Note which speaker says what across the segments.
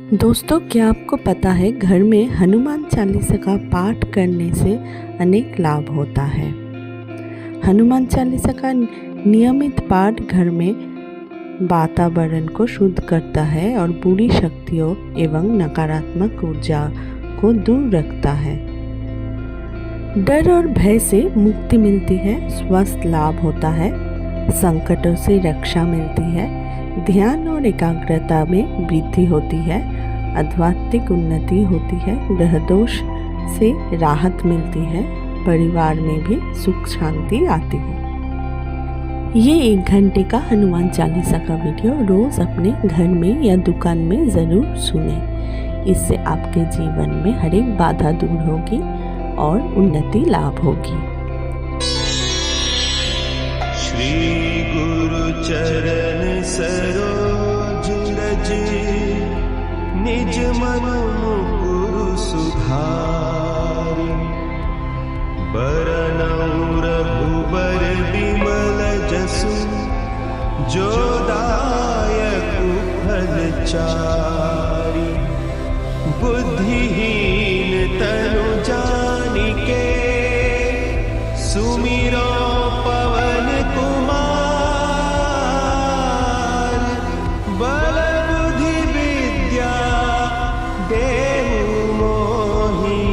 Speaker 1: दोस्तों, क्या आपको पता है घर में हनुमान चालीसा का पाठ करने से अनेक लाभ होता है। हनुमान चालीसा का नियमित पाठ घर में वातावरण को शुद्ध करता है और बुरी शक्तियों एवं नकारात्मक ऊर्जा को दूर रखता है। डर और भय से मुक्ति मिलती है, स्वास्थ्य लाभ होता है, संकटों से रक्षा मिलती है, ध्यान और एकाग्रता में वृद्धि होती है, आध्यात्मिक उन्नति होती है, ग्रह दोष से राहत मिलती है, परिवार में भी सुख शांति आती है। ये 1 घंटे का हनुमान चालीसा का वीडियो रोज अपने घर में या दुकान में ज़रूर सुनें। इससे आपके जीवन में हर एक बाधा दूर होगी और उन्नति लाभ होगी।
Speaker 2: श्री गुरु चरण सरोज रज निज मन मुकुर सुधारि बरनउँ रघुबर बिमल जसु जो दायक फल चारि बुद्धिहीन तनु जानिके सुमिरो पवन कुमार बल बुद्धि विद्या देहु मोहि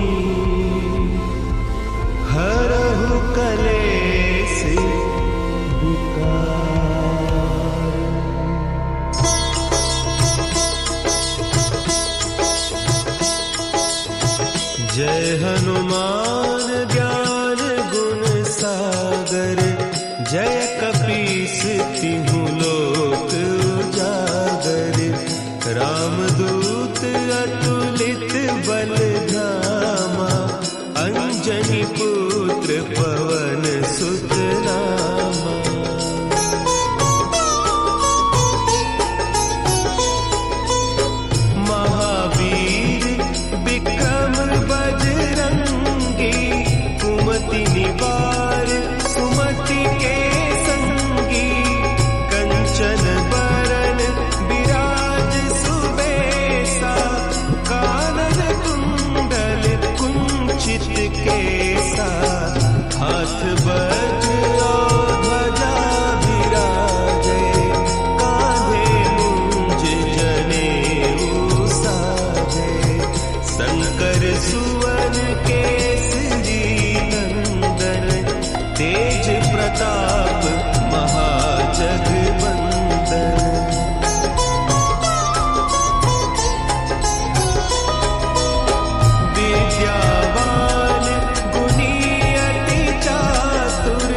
Speaker 2: हरहु कलेश विकार। जय हनुमान ज्ञान गुण सागर जय कपीस तिहुँ लोक उजागर रामदूत अतुलित बल धामा अंजनी पुत्र पवन सुत नामा। महावीर विक्रम बजरंगी कुमति निवार सुमति के संगी कंचन बरन विराज सुबेसा कानन कुंडल कुंचित केसा हाथ वज्र ध्वजा विराजे कांधे मुंज जनेऊ साजे शंकर सुवन केसरी नंदन तेज प्रताप महाजगवंदन। विद्यावान गुणी अति चातुर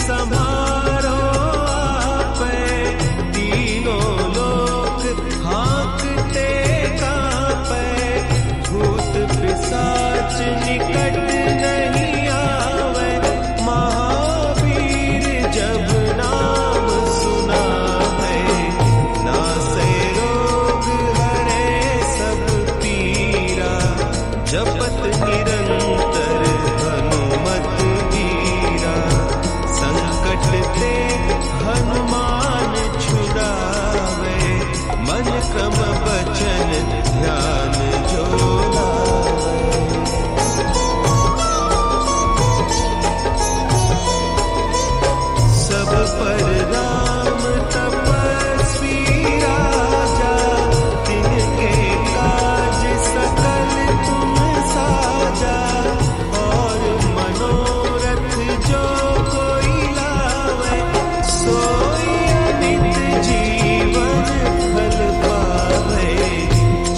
Speaker 2: समारो आपे, तीनों लोक हाँकते कांपे, भूत पिशाच निकट नहीं आवे, महावीर जब नाम सुनावे, नासे रोग हरे सब पीरा, जपत निरंतर हनुमत वीरा, संकट ते हनुमान छुड़ावे, मन क्रम बचन ध्यान जो लावे। सब पर राम तपस्वी राजा, तिनके काज सकल तुम साजा, और मनोरथ जो कोई लावे, सोई अमित जीवन फल पावे,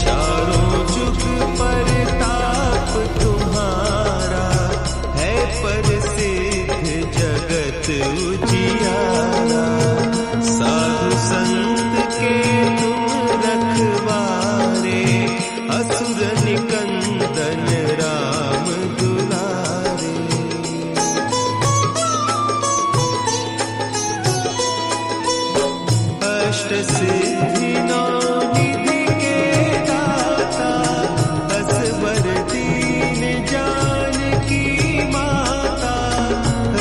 Speaker 2: चारों जुग परताप तुम्हारा, है प्रसिद्ध जगत उजियारा, साधु संत के तुम रखवारे, असुर निकंदन राम दुलारे। अष्ट सिद्धि नौ निधि के दाता, असवर दीन जानकी माता,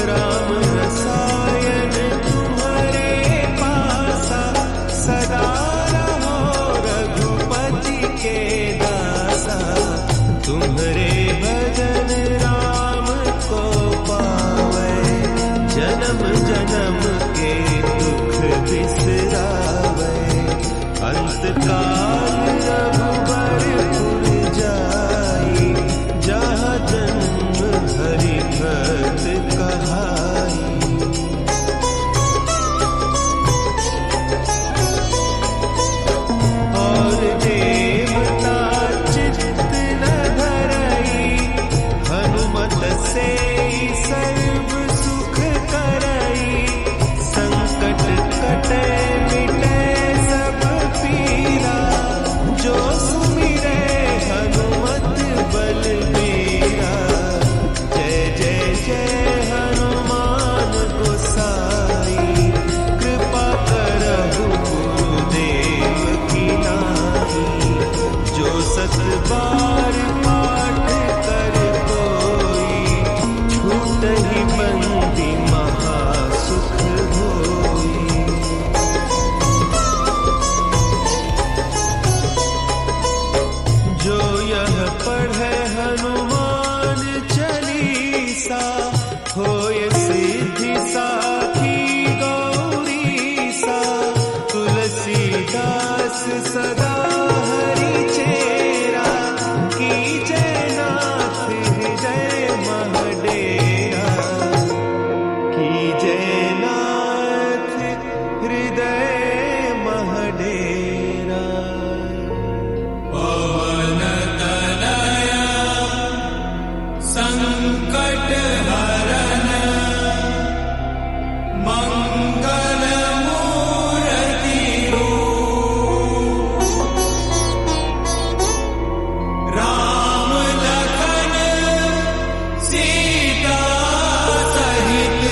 Speaker 2: राम रसायन तुम्हारे पासा, सदा रहो रघुपति के दासा, तुम्हारे भजन राम को पावे, जन्म जन्म के दुख बिसरावे, अंत काल रघुबरपुर जाई, जहाँ जन्म हरि भक्त कहाई। और देवता चित्त न धरई, हनुमत से सर्व सुख करई, संकट कटे मिटे सब पीरा, जो सुमिरे हनुमत बलबीरा, जय जय जय हनुमान गोसाई, कृपा करहु गुरुदेव की नाई, जो सत बार पाठ कर कोई, छूटहि बंदी महासुख होई। जो यह पढ़े हनुमान चालीसा, होय सिद्धि साखी गौरीसा, तुलसीदास सदा हरि चेरा, कीजय नाथ हृदय महडेरा, कीजय नाथ हृदय महडेरा। पवन तनया संकट हरन, मंगल मूर्ति रूप, राम लखन सीता सहित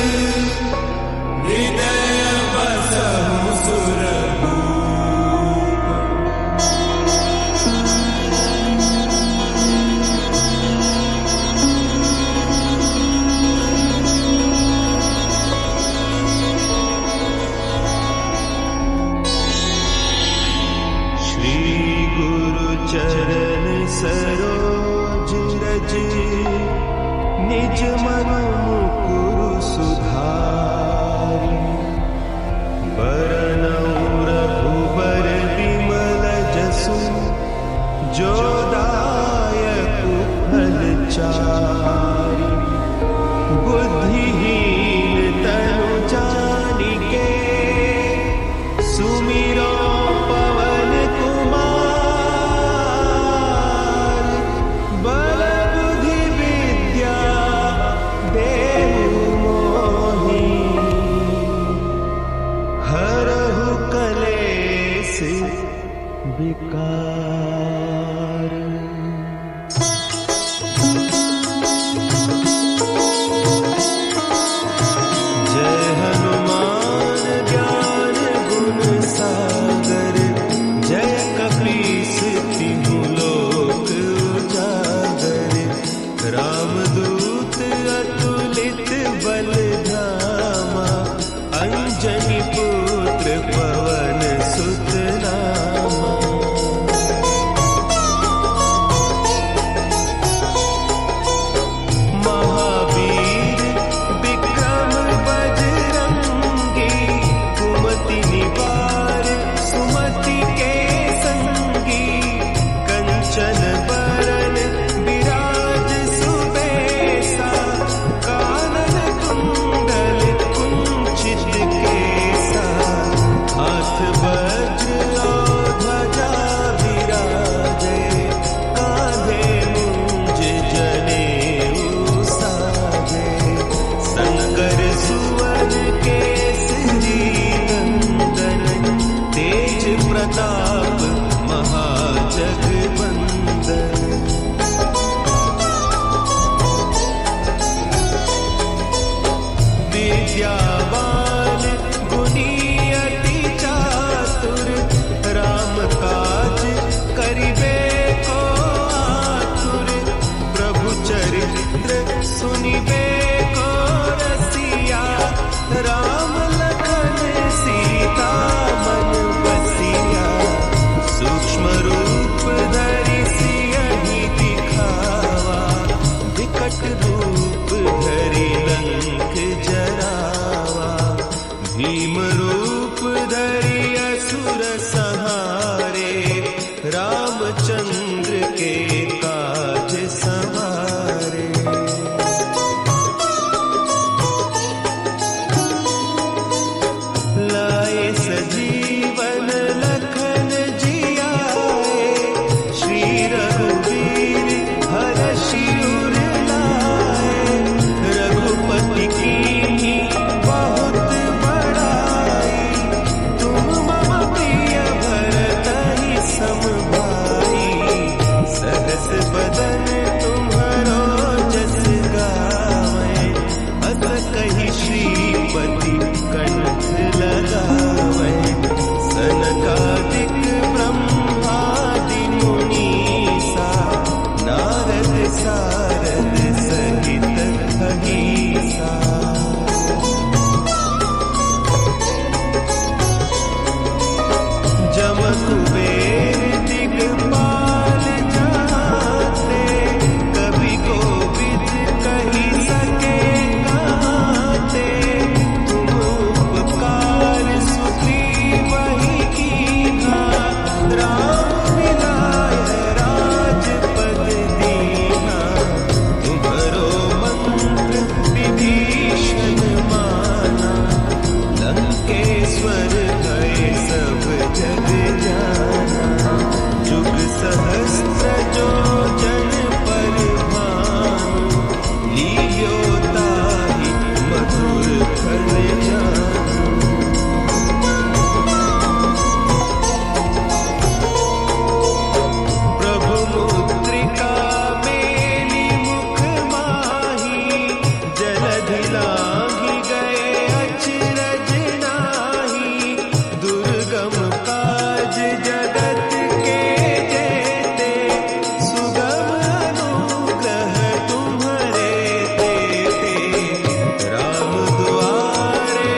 Speaker 2: राम द्वारे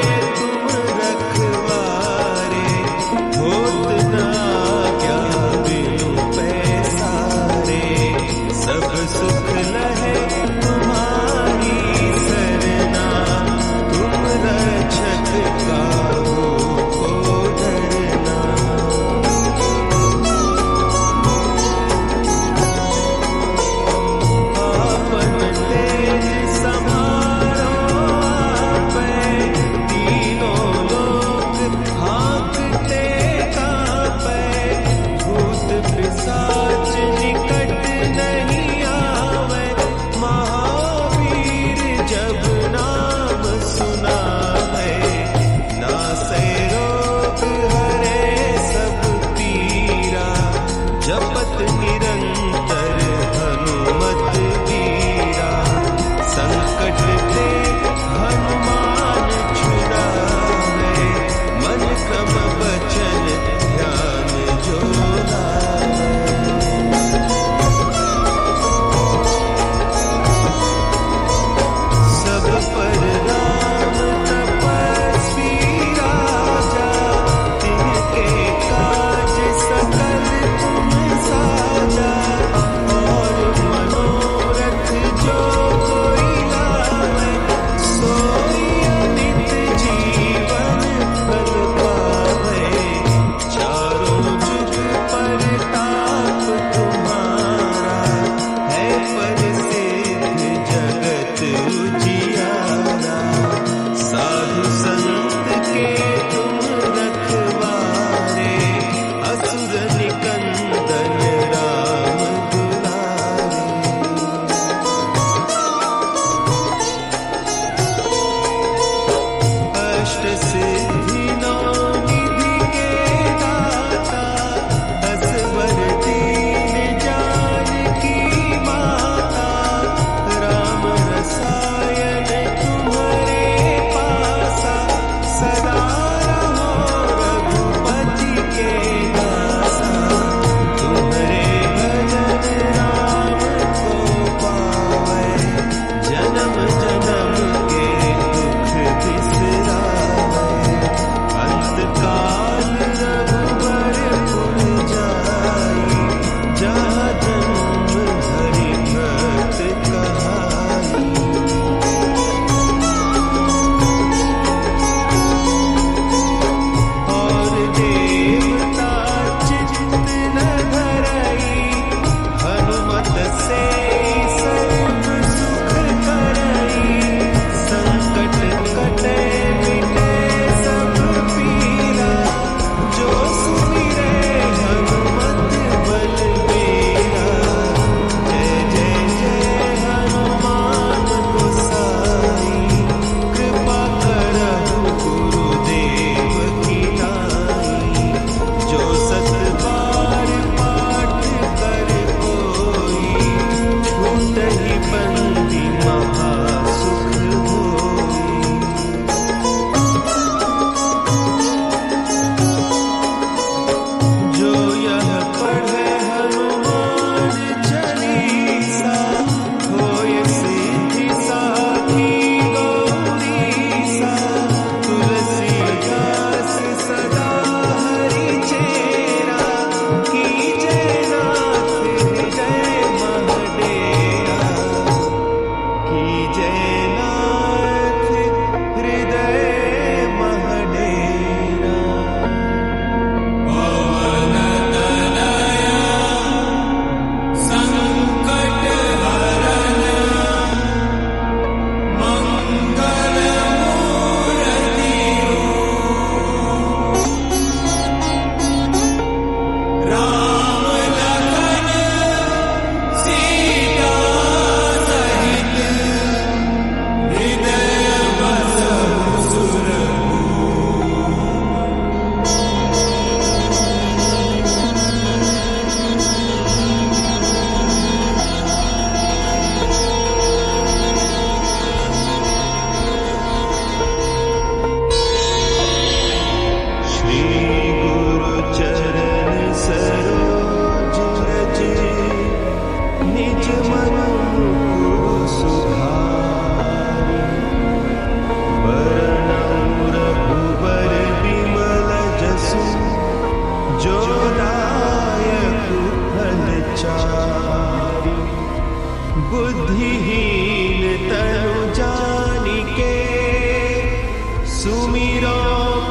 Speaker 2: सुमिरो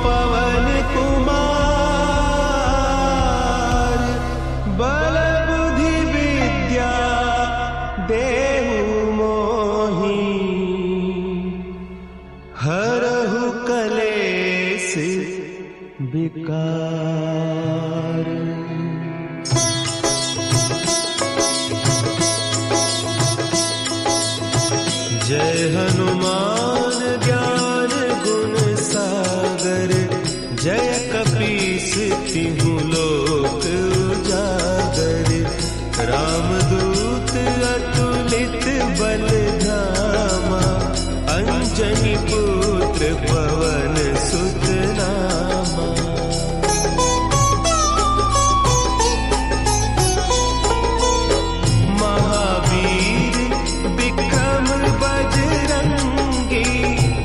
Speaker 2: पवन कुमार, बल बुद्धि विद्या देहु मोहि, हरहु कलेस विकार। जय हनुमान ज्ञान गुण सागर, जय कपीस तिहु लोक उजागर। रामदूत अतुलित बल धामा, अंजनी पुत्र पवन सुत नामा। महावीर विक्रम बजरंगी,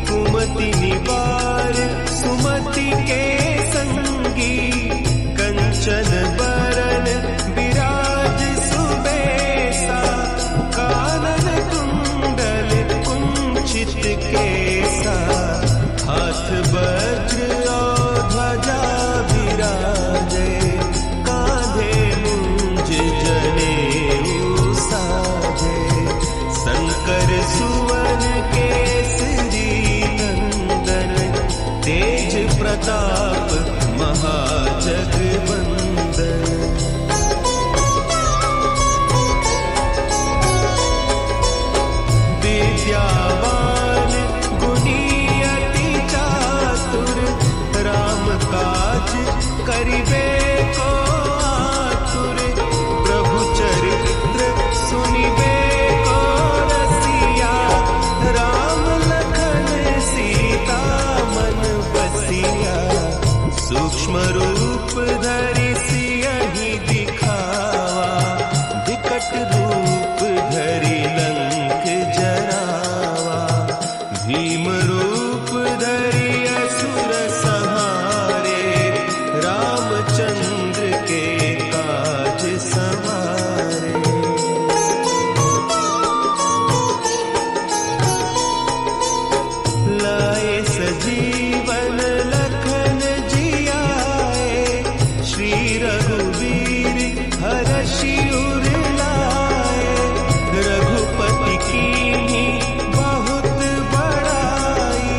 Speaker 2: कुमति निवार सुमति के संगी। कंचन बरन विराज सुबेसा, कानन कुंडल कुंचित केसा। हाथ वज्र और ध्वजा विराजे, कांधे मुंज जनेऊ साजे। शंकर सुवन केसरी नंदन, तेज प्रताप महाजगवंदन। विद्यावान गुणी अति चातुर, राम काज करिबे को आतुर। प्रभु चरित्र सुनिबे को रसिया, राम लखन सीता मन बसिया। सूक्ष्म रूप धरि सियहि दिखावा, विकट रूप धरि लंक जरावा। भीम रूप धरि असुर संहारे, रामचंद्र के काज सवारे। लाए सजीवन लखन जियाए, श्री रघुवीर हरषि उर लाए। रघुपति कीन्ही बहुत बड़ाई,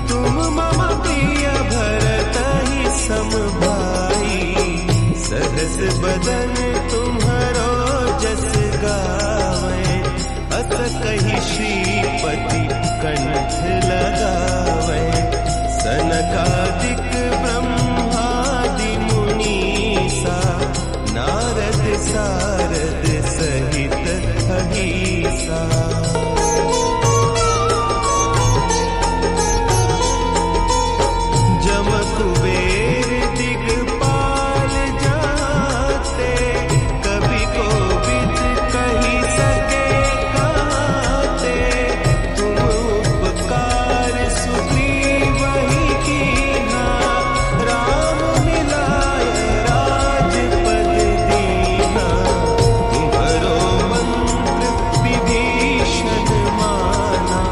Speaker 2: तुम मम प्रिय भरतहि सम भाई। सहस बदन तुम्हरो जस गावे, अस कहि श्रीपति कंठ लगावे। सनकादिक ब्रह्मादि मुनीसा, नारद सारद सहित अहिसा। जम कुबेर दिगपाल जाते, कवि कोविद कहि सके काते। तुम उपकार सुग्रीवहि कीन्हा, राम मिलाय राजपद दीन्हा। तुम्हरो मंत्र विभीषण माना,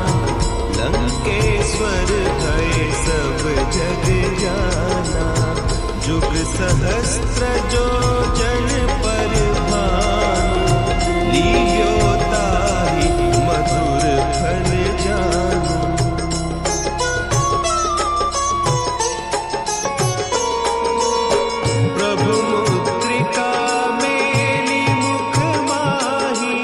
Speaker 2: लंकेश्वर भय सब जग जाना। जुग सहस्त्र जो जन पर भानु, लील्यो ताहि मधुर फल जानू। प्रभु मुद्रिका मेली मुख माही,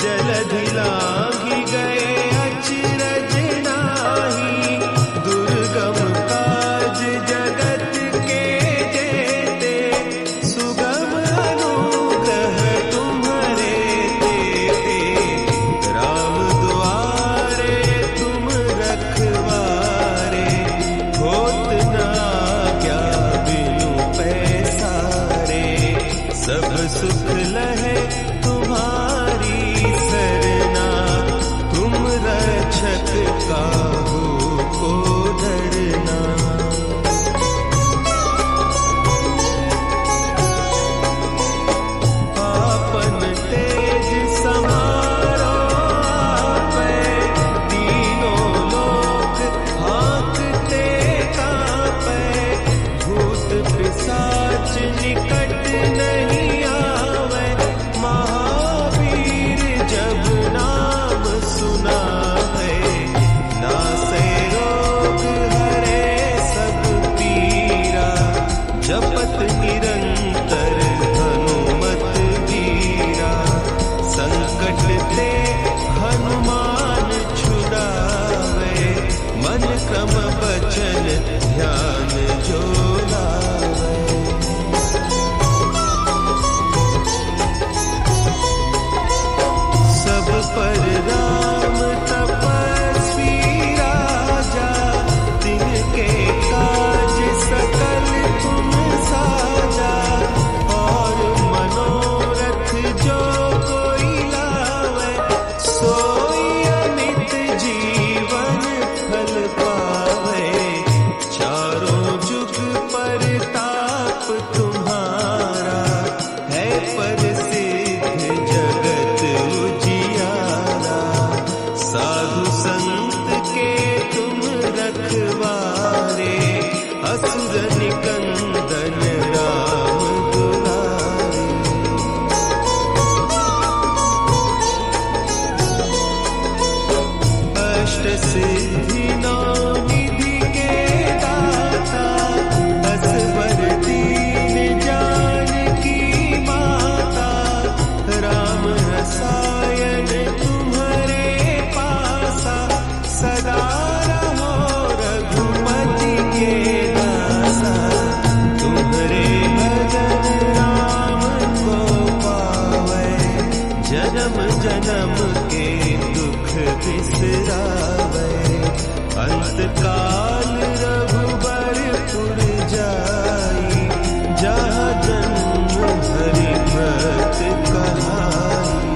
Speaker 2: जलधि लांघि गए अचरज नाही। दुर्गम काज जगत के जेते, सुगम मन क्रम बचन ध्यान जो लावे। सब पर राम तपस्वी राजा, तिनके काज सकल तुम साजा। और मनोरथ जो कोई लावे, सोई अमित जीवन फल पावे। चारों जुग पर ताप तुम्हारा, है प्रसिद्ध जगत उजियारा। साधु संत के तुम रखवारे, असुर निकंदन राम दुलारे। अष्ट सिद्धि नौ निधि के दाता, असवर दीन जानकी माता। राम रसायन तुम्हारे पासा, सदा रहो रघुपति के दासा। तुम्हारे भजन राम को पावे, जन्म जन्म के दुख बिसरावे। अंत काल रघुबरपुर जाई, जहाँ जन्म हरि भक्त कहाई।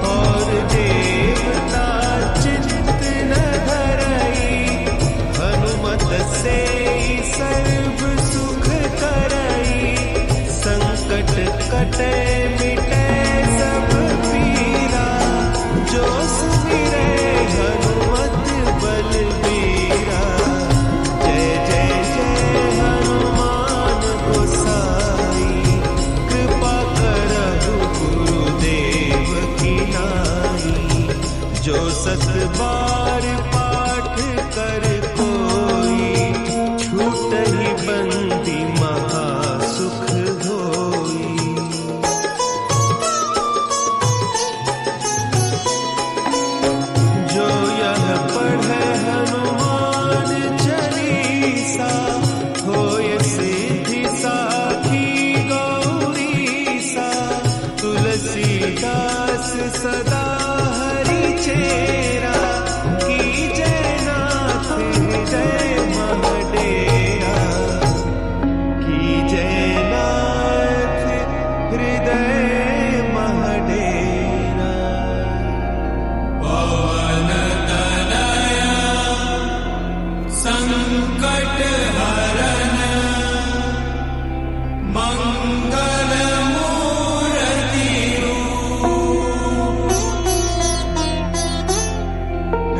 Speaker 2: और देवता चित्त न धरई, हनुमत से सर्व सुख करई। संकट कटे मिटे सब पीरा, जो सुमिरे हनुमत बलबीरा। जय जय जय हनुमान गोसाई, कृपा करहु गुरुदेव की नाई। जो सत बार पाठ कर कोई, छूटहि बंदी महा सुख होई। जो यह पढ़े हनुमान चालीसा, होय सिद्धि साखी गौरीसा। तुलसीदास सदा हरि चेरा, कीजय नाथ हृदय मह डेरा। कीजय नाथ हृदय मह डेरा। पवन तनय संकट हरन, मंगल मूर्ति रूप।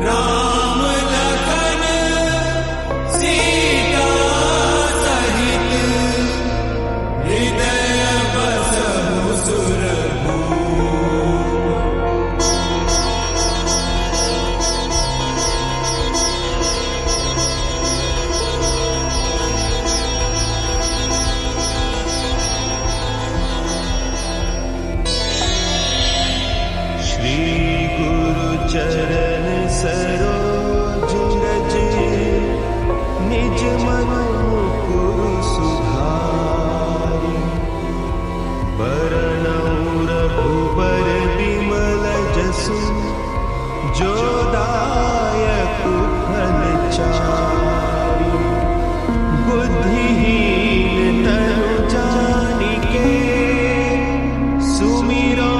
Speaker 2: राम लखन सीता सहित, हृदय बसहु सुरभूप। श्री गुरु चरण सरोज रज, निज मन मुकुर सुधारि। बरनउँ रघुबर बिमल जसु, जो दायक फल चारि। बुद्धिहीन तनु जानिके, सुमिरो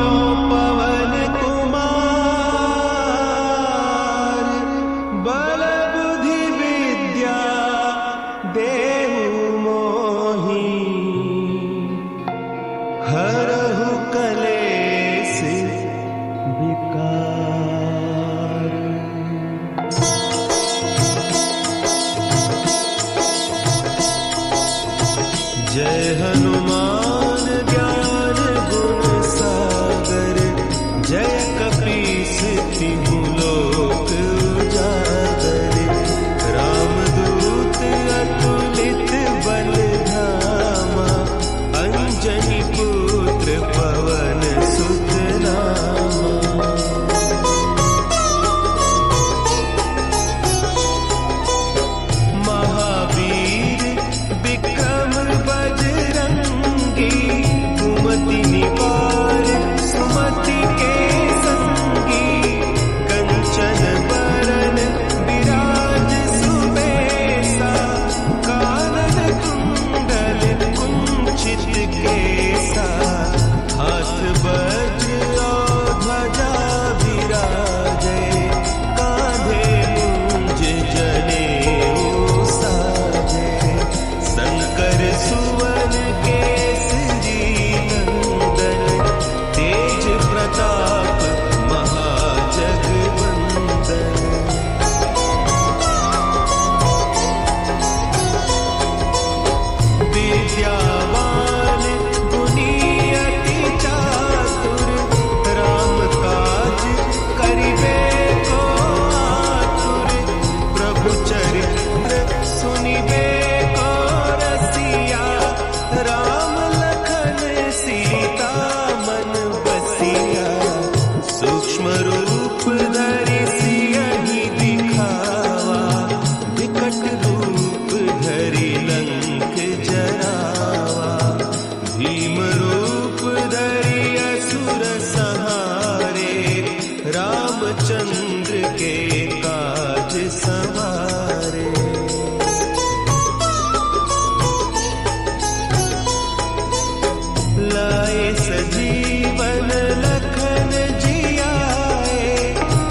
Speaker 2: पवन कुमार। बल बुद्धि विद्या देहु मोहि, हरहु कलेस विकार। जय हनुमान ज्ञान गुण सागर, जय कपीस तिहु लोक उजागर। रामदूत अतुलित बल धामा, अंजनी पुत्र पवन सुत नामा। सूक्ष्म रूप धरि सियहि दिखावा, विकट रूप धरि लंक जरावा। भीम रूप धरि असुर संहारे, रामचंद्र के काज संवारे। लाए सजीवन लखन जियाए,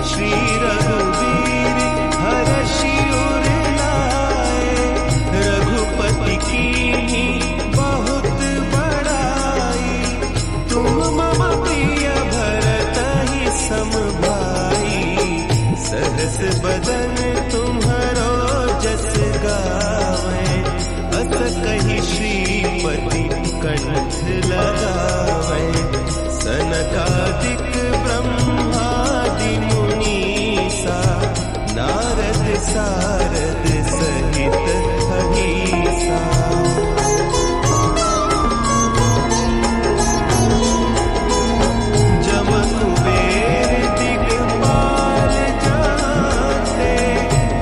Speaker 2: श्री रघुवीर हरषि उर लाए। रघुपति कीन्ही बहुत बड़ाई, तुम मम प्रिय भरतहि सम भाई। सहस बदन तुम्हरो जस गावें, अस कहि श्रीपति कंठ लगावें। सनकादिक ब्रह्मादि मुनीसा, नारद सारद सहित अहिसा। जम कुबेर दिगपाल जाते,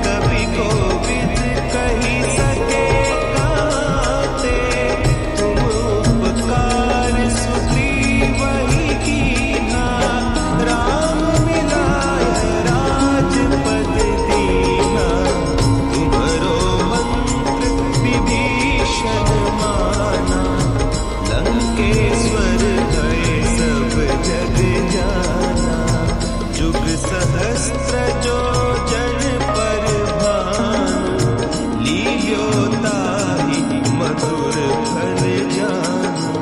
Speaker 2: कवि कोविद कहि सके काते। तुम उपकार सुग्रीवहि कीन्हा, राम मिलाय राजपद दीन्हा। तुम्हरो मंत्र विभीषण माना, लंकेश्वर भय सब जग जाना। जुग सहस्त्र जो जन पर भानु, लील्यो ताहि मधुर फल जानु।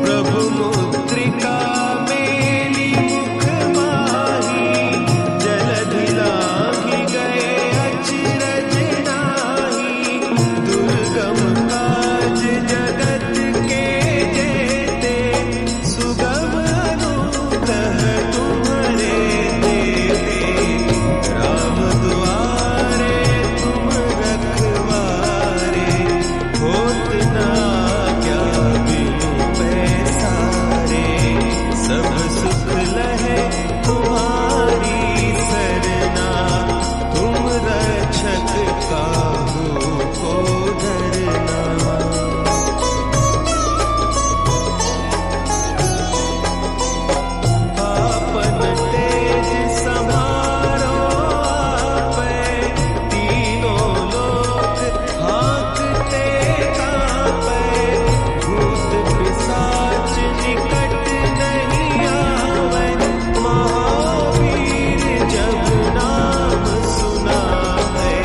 Speaker 2: प्रभु मुद्रिका मेली मुख माही, जलधि लांघि गए अचरज नाही। दुर्गम काज जगत के जेते, सुगम अनुग्रह तुम्हरे देते। राम दुआरे तुम रखवारे, होत न आज्ञा बिनु पैसारे। सब सुख लहे तुम्हारी सरना, तुम रक्षक काहू को डरना। आपन तेज समारो आपै, तीनों लोक हाँकते काँपै। भूत पिशाच निकट नहीं आवै, महावीर जब नाम सुनावै।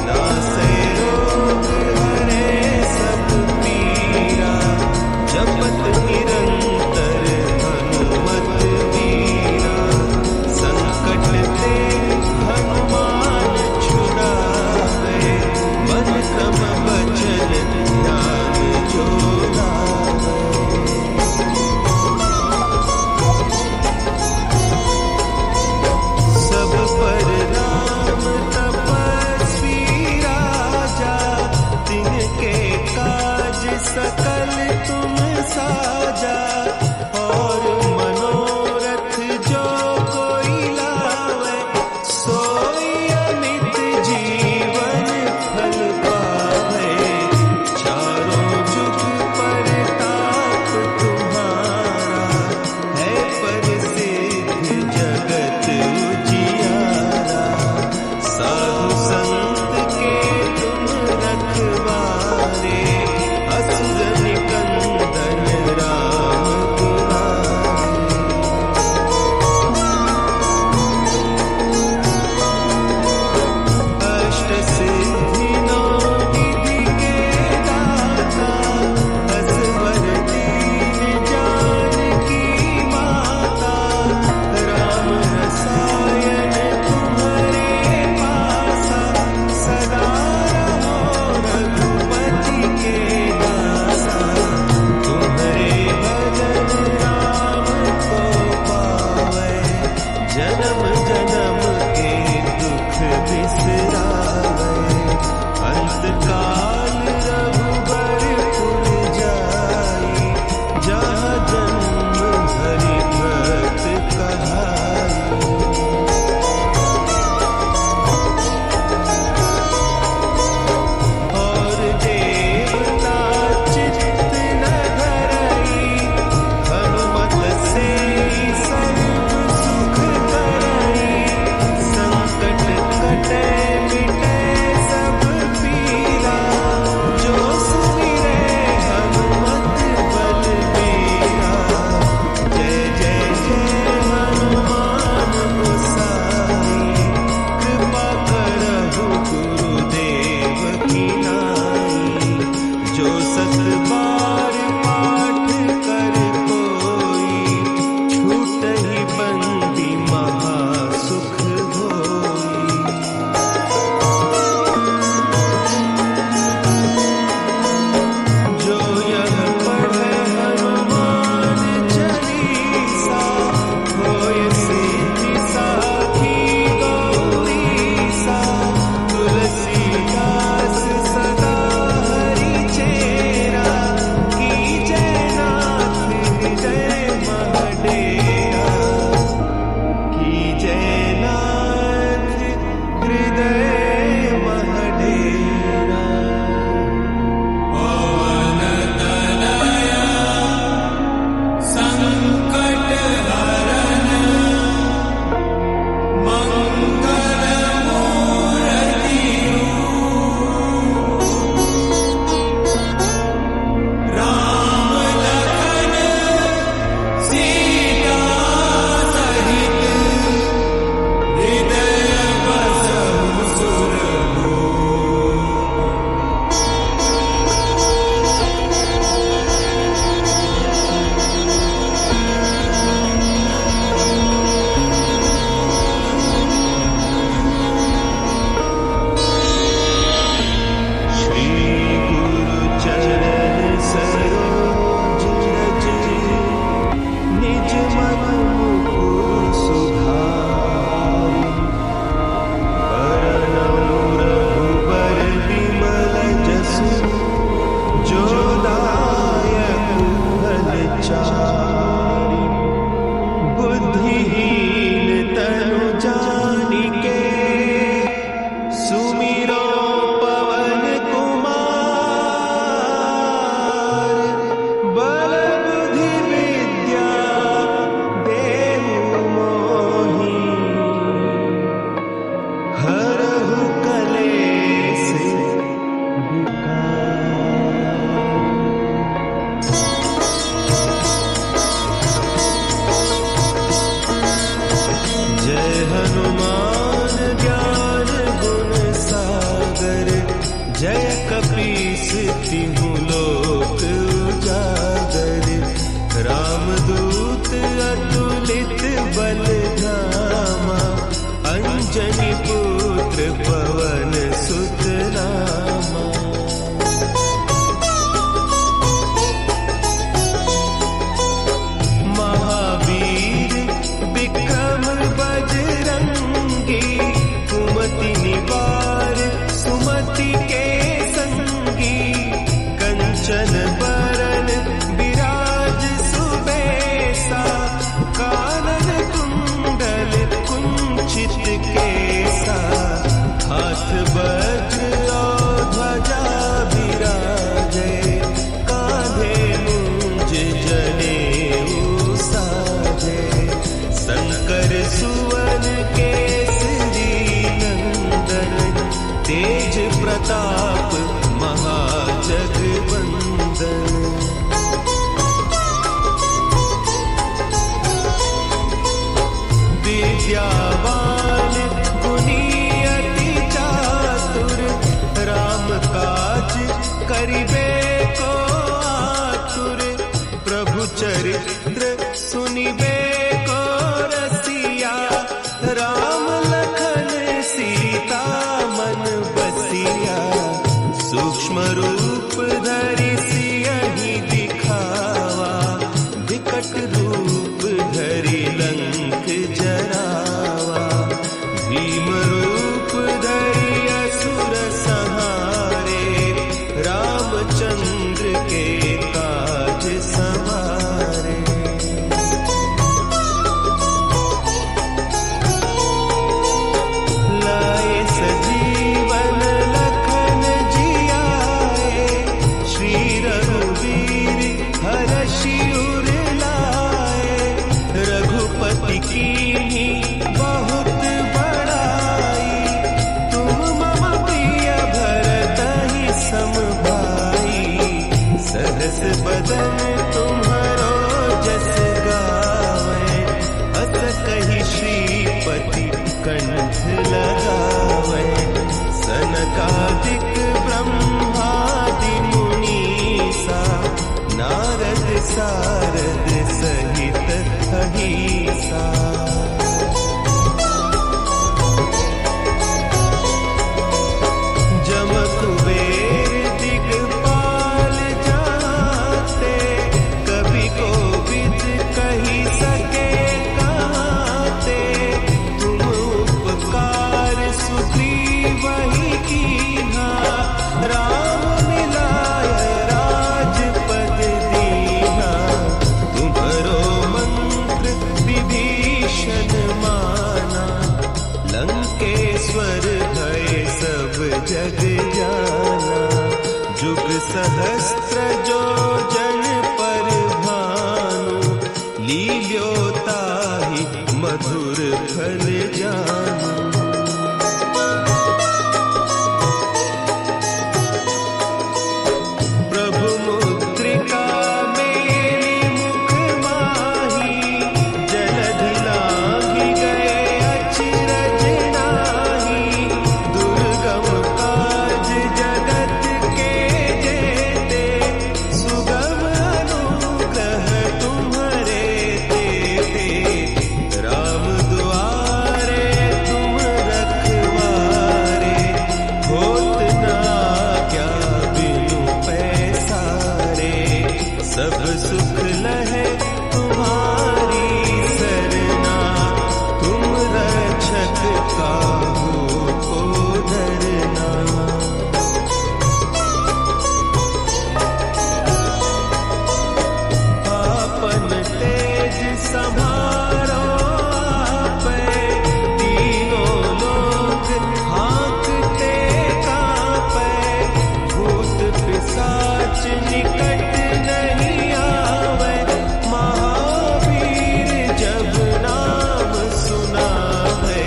Speaker 2: नासै रोग हरै सब पीरा, जपत निरंतर हनुमत वीरा। संकट ते हनुमान छुड़ावे, मन क्रम बचन ध्यान जो लावे। सब पर राम तपस्वी राजा, तिनके काज सकल तुम साजा। और मनोरथ जो कोई लावे, सोई अमित जीवन फल पावे। चारों जुग परताप तुम्हारा, है प्रसिद्ध जगत उजियारा। साधु संत के तुम रखवारे, असुर निकंदन राम बलधामा, अंजनी पुत्र पवन सुत नामा। महावीर विक्रम बजरंगी, कुमति निवार सुमति के संगी। कंचन बरन विराज सुबेसा, कानन कुंडल कुंचित केसा। हाथ वज्र और ध्वजा विराजे, कांधे मुंज जनेऊ साजे। शंकर सुवन केसरी नंदन, तेज प्रताप महाजगवंदन। विद्यावान गुणी अति चातुर, राम काज करिबे को आतुर। प्रभु चरित्र सुनिबे को रसिया, राम लखन सीता मन बसिया। सूक्ष्म रूप धरि सियहि दिखावा, विकट रूप धरि लंक जरावा। भीम रूप धरि असुर संहारे, रामचंद्र के काज सवारे। लाए सजीवन लखन जियाए, श्री रघुवीर हरषि उर लाए। रघुपति कीन्ही बहुत बड़ाई, तुम मम प्रिय भरतहि सम भाई। सहस बदन तुम्हरो जस गावे, अस कहि श्रीपति कंठ लगावे। सनकादिक ब्रह्मादि मुनीसा, नारद सारद सहित अहिसा। जम कुबेर दिगपाल जाते, कवि कोविद कहि सके कहते। तुम उपकार सुग्रीवहि कीन्हा, राम मिलाय राजपद दीन्हा। तुम्हरो मंत्र विभीषण माना, लंकेश्वर भय सब जग जाना। जुग सहस्त्र जो जन पर भानु, लील्योताहि मधुर फल जानू। प्रभु मुद्रिका मेली मुख माही, जलधि लांघि गए अचरज नाही। दुर्गम काज जगत के जेते, सुगम अनुग्रह तुम्हरे तेते। राम दुआरे तुम रखवारे, होत न क्या बिनु पैसारे। सब सुख लहे तुम्हारी सरना, तुम रक्षक काहू को डरना। आपन तेज संभारो आपे, तीनों लोक हाँकते कांपे। भूत पिशाच निकट नहीं आवे, महावीर जब नाम सुनावे।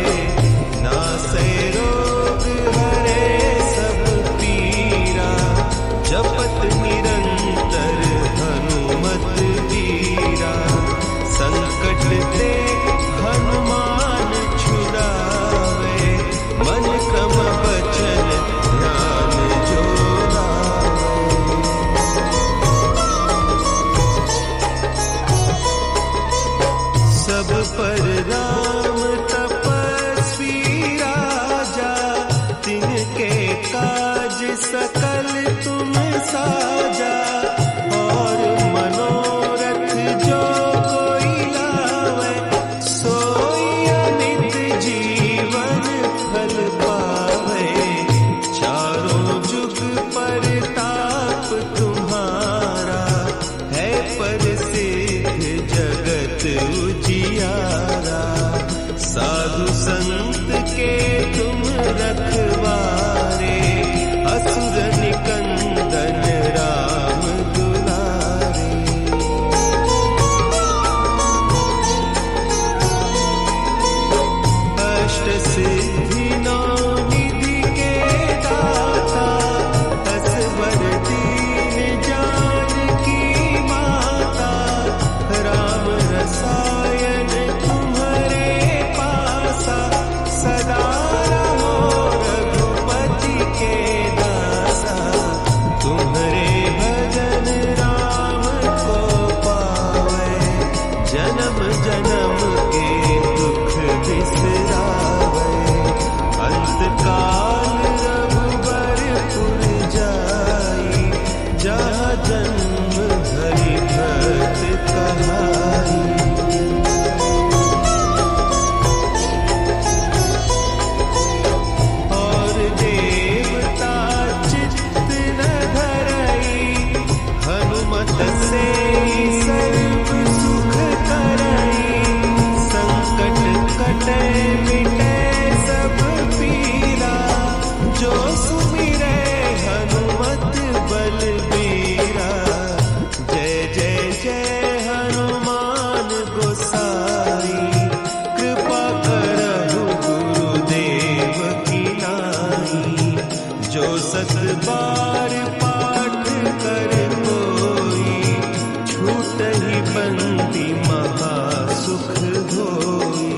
Speaker 2: नासे रोग हरे सब पीरा, जपत निरंतर हनुमत वीरा। संकट सुतहि पंक्ति महासुख होई।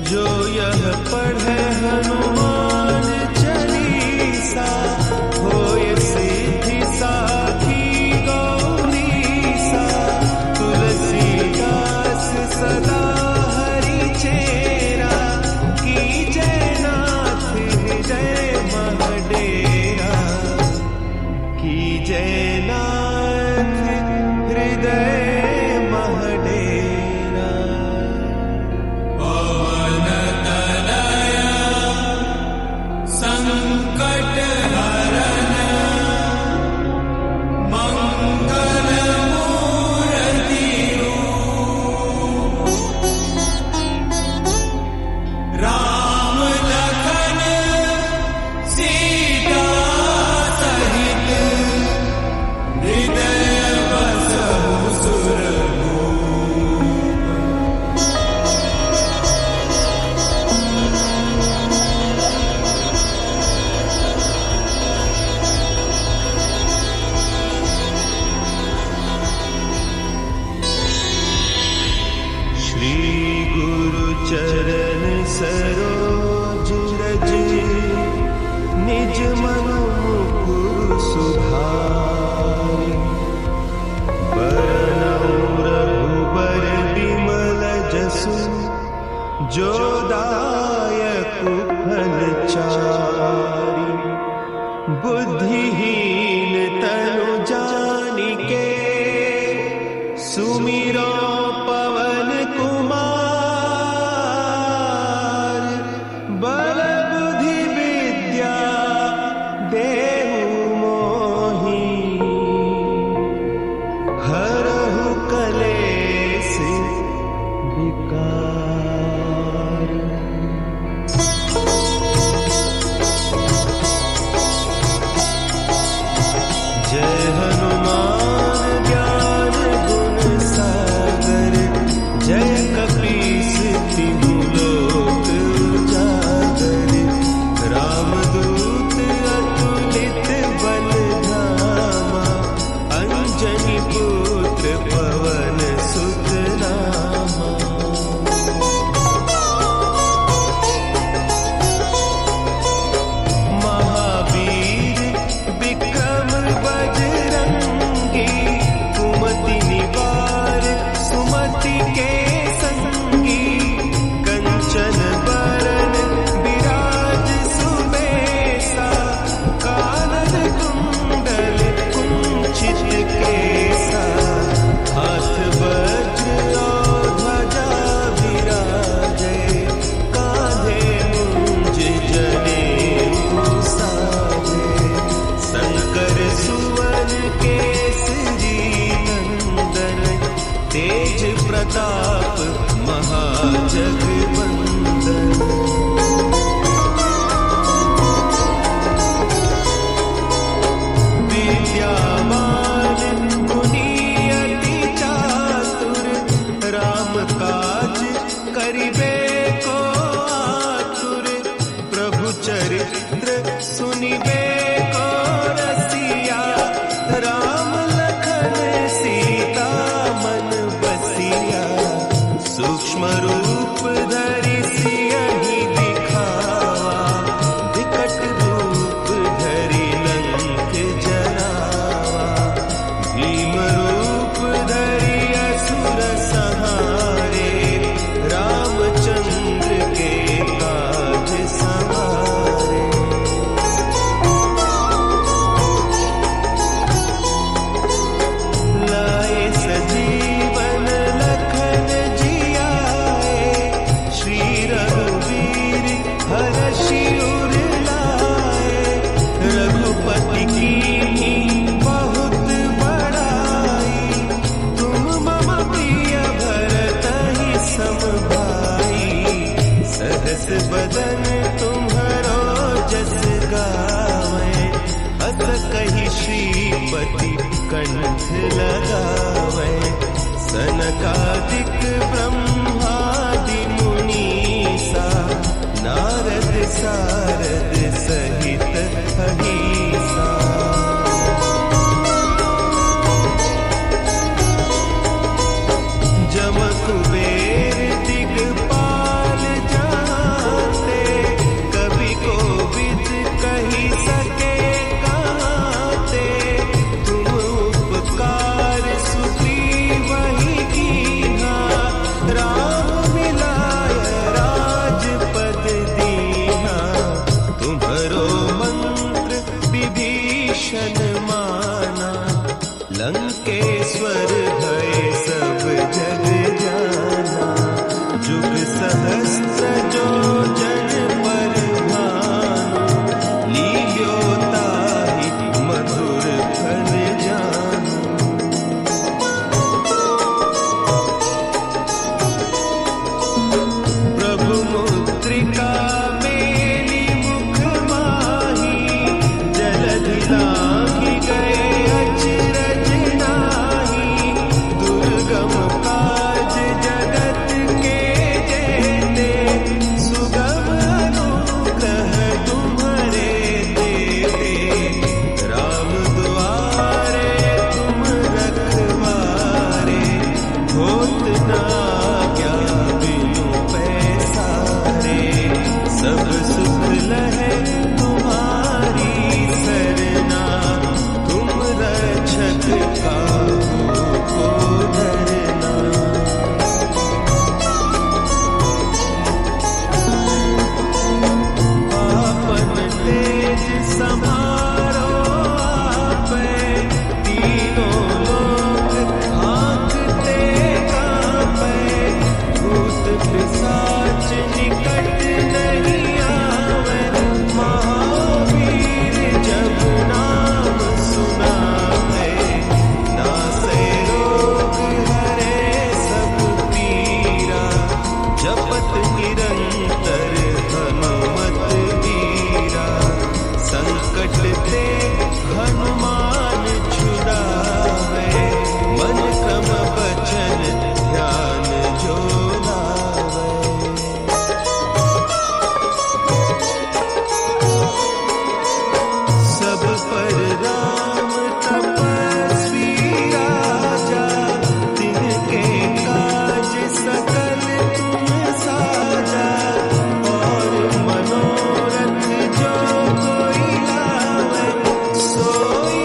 Speaker 2: जो यह पढ़े हनुमान चालीसा, होय सिद्धि साखी गौरीसा। तुलसीदास सदा हरि चेरा, कीजय नाथ हृदय महडेरा। कीजय नाथ हृदय महडेरा।
Speaker 3: संकट हरन मंगल मूर्ति रूप। राम लखन सीता सहित हृदय बसहु सुरभूप।
Speaker 2: श्री गुरु चरण सरोज रज, निज मन मुकुर सुधारि। बरनउँ रघुबर बिमल जसु, जो दायक फल चारि। बुद्धिहीन तनु जानिके, सुमिरो पवन कुमार। बल बुद्धि विद्या देहु मोहि, हरहु कलेश विकार। जय हनुमान ज्ञान गुण सागर, जय कपीस तिहु लोक उजागर। रामदूत अतुलित बल धामा, अंजनी पुत्र पवन सुत नामा। महावीर विक्रम बजरंगी, कुमति निवार सुमति के संगी। कंचन बरन विराज सुबेसा, कानन कुंडल कुंचित केसा। हाथ वज्र और ध्वजा विराजे, कांधे मुंज जनेऊ साजे। शंकर सुवन केसरी नंदन, तेज प्रताप महाजगवंदन। विद्यावान गुणी अति चातुर, राम काज करिबे को आतुर। प्रभु चरित्र सुनिबे को रसिया, राम लखन सीता मन बसिया। सूक्ष्म रूप धरि सियहि दिखावा, विकट रूप धरि लंक जरावा। भीम रूप धरि असुर संहारे, रामचंद्र के काज सवारे। लाए सजीवन लखन जियाए, श्री रघुवीर हरषि उर लाए। रघुपति कीन्ही बहुत बड़ाई, तुम मम प्रिय भरतहि सम भाई। सहस बदन तुम्हरो जस गावै, अस कहि श्रीपति कंठ लगावै। सनकादिक ब्रह्मादि मुनीसा, नारद सारद सहित अहिसा। विभीषण माना, लंकेश्वर भय सब जग जाना। जुग सहस्त्र जो जन पर भानु, लील्योताहि मधुर फल जानु। प्रभु मुद्रिका मेली मुख माही, जलधि लांघि गए अचरज नाही। दुर्गम काज जगत के जेते, सुगम अनुग्रह तुम्हरे देते। राम दुआरे तुम रखवारे, होत ना क्या बिनु पैसारे। सब सुख लहे तुम्हारी सरना, तुम रक्षक काहू को डरना। आपन तेज समारो आपै, तीनों लोक आँखते काँपै। भूत पिशाच निकट नहीं आवै, महावीर जब नाम सुनावै। नासै रोग हरै सब पीरा, जपत निरंतर हनुमत वीरा। संकट ते हनुमान छुड़ावै, मन क्रम बचन ध्यान जो लावै। सब पर राम तपस्वी राजा, तिनके काज सकल तुम साजा। और मनोरथ जो कोई लावै, सोई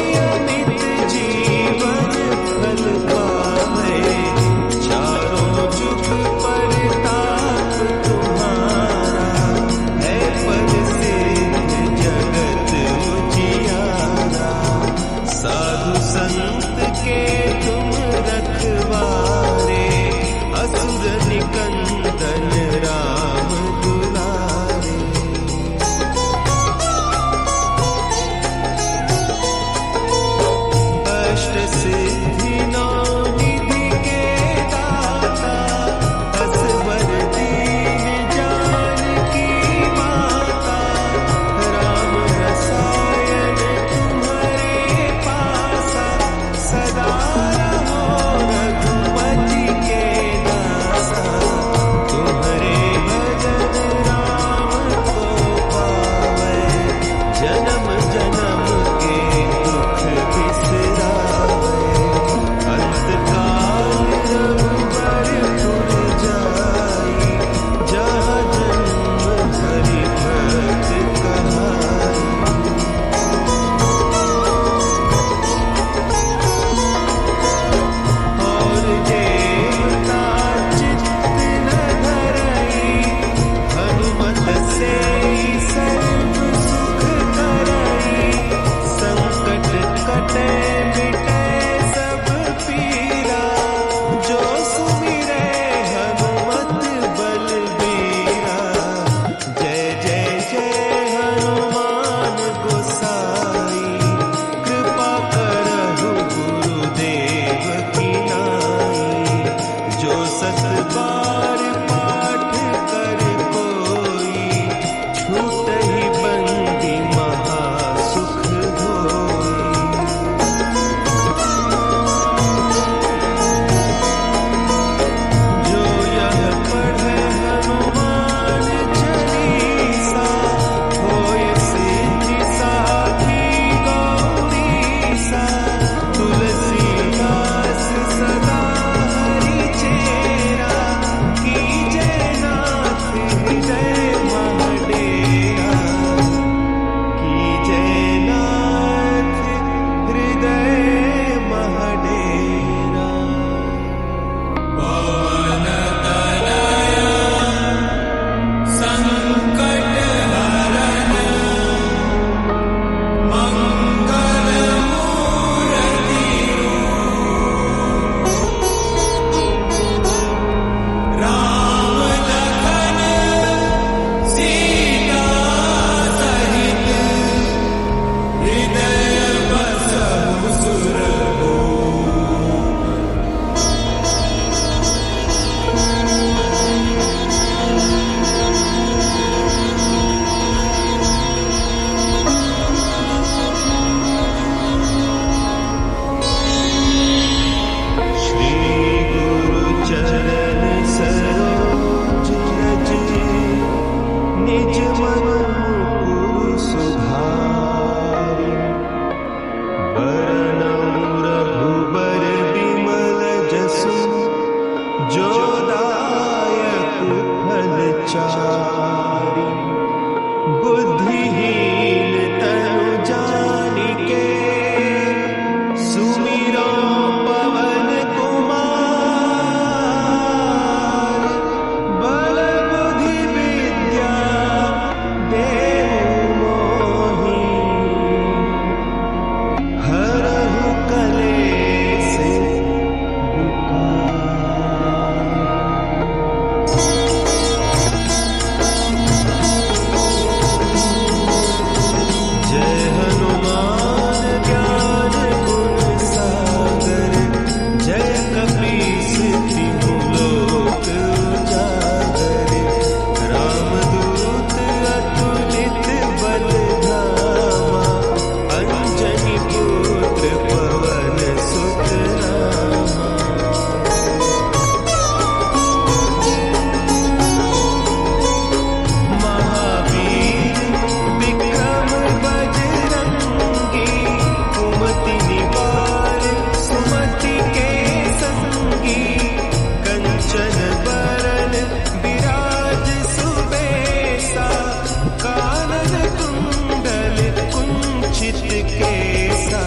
Speaker 2: केसा,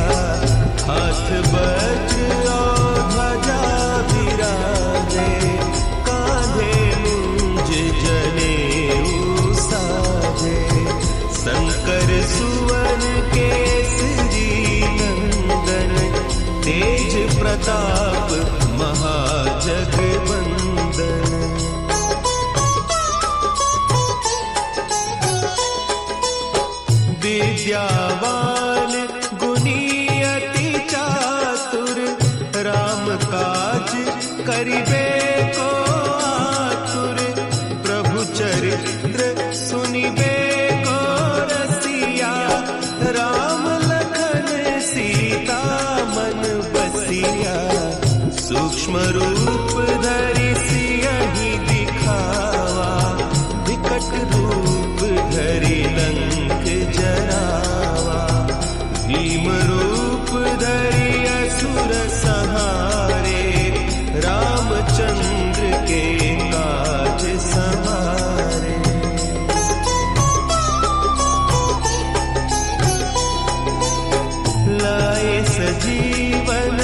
Speaker 2: हाथ वज्र और ध्वजा विराजे, कांधे मुंज जनेऊ साजे। शंकर सुवन केसरी नंदन, तेज प्रताप महाजगवंदन। विद्यावान गुणी अति चातुर, राम काज करिबे को आतुर। प्रभु चरित्र सुनिबे को रसिया, राम लखन सीता मन बसिया। सूक्ष्म रूप धरि सियहि दिखावा, विकट रूप धरि लंक जरावा। भीम रूप धरि असुर संहारे, रामचंद्र के काज सवारे। लाए सजीवन